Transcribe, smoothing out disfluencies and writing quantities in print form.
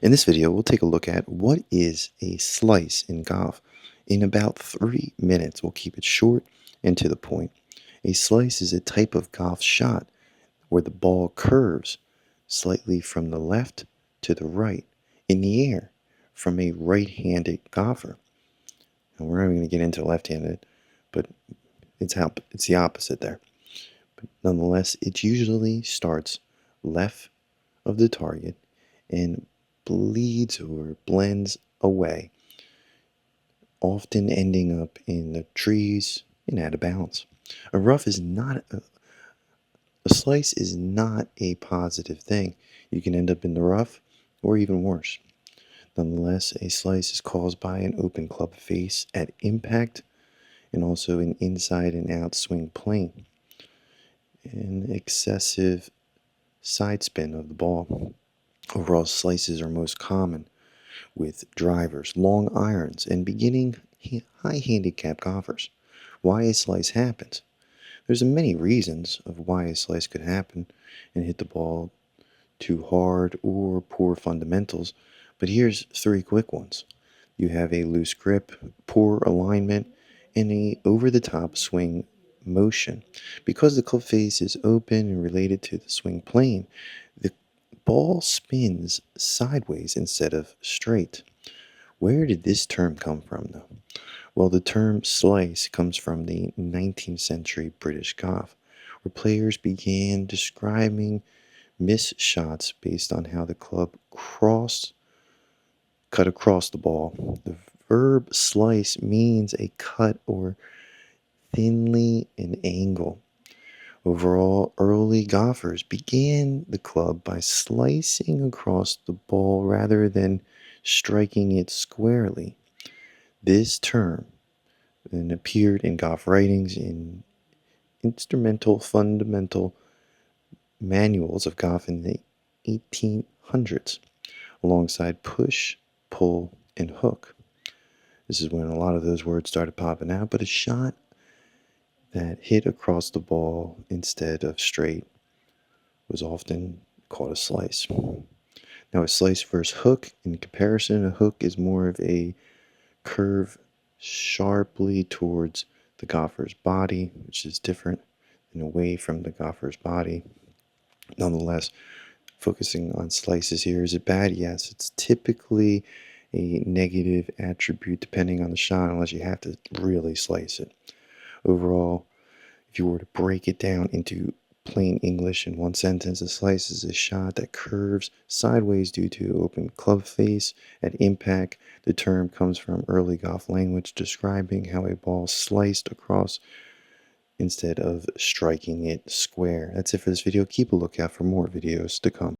In this video, we'll take a look at what is a slice in golf. In about 3 minutes, we'll keep it short and to the point. A slice is a type of golf shot where the ball curves slightly from the left to the right in the air from a right-handed golfer. And we're not going to get into left-handed, but it's the opposite there. But nonetheless, it usually starts left of the target and bleeds or blends away, often ending up in the trees and out of bounds. A rough is not a slice is not a positive thing. You can end up in the rough or even worse. Nonetheless, a slice is caused by an open club face at impact and also an inside and out swing plane. An excessive side spin of the ball. Overall, slices are most common with drivers, long irons, and beginning high handicap golfers. Why a slice happens. There's many reasons of why a slice could happen and hit the ball too hard or poor fundamentals, but here's 3 quick ones. You have a loose grip, poor alignment, and a over-the-top swing motion. Because the club face is open and related to the swing plane, the ball spins sideways instead of straight. Where did this term come from, though? Well, the term slice comes from the 19th century British golf, where players began describing missed shots based on how the club cut across the ball. The verb slice means a cut or thinly an angle. Overall, early golfers began the club by slicing across the ball rather than striking it squarely. This term then appeared in golf writings in fundamental manuals of golf in the 1800s, alongside push, pull, and hook. This is when a lot of those words started popping out, but a shot that hit across the ball instead of straight was often called a slice. Now, a slice versus hook, in comparison, a hook is more of a curve sharply towards the golfer's body, which is different and away from the golfer's body. Nonetheless, focusing on slices here, is it bad? Yes, it's typically a negative attribute depending on the shot, unless you have to really slice it. Overall, if you were to break it down into plain English in one sentence, a slice is a shot that curves sideways due to open club face at impact. The term comes from early golf language describing how a ball sliced across instead of striking it square. That's it for this video. Keep a lookout for more videos to come.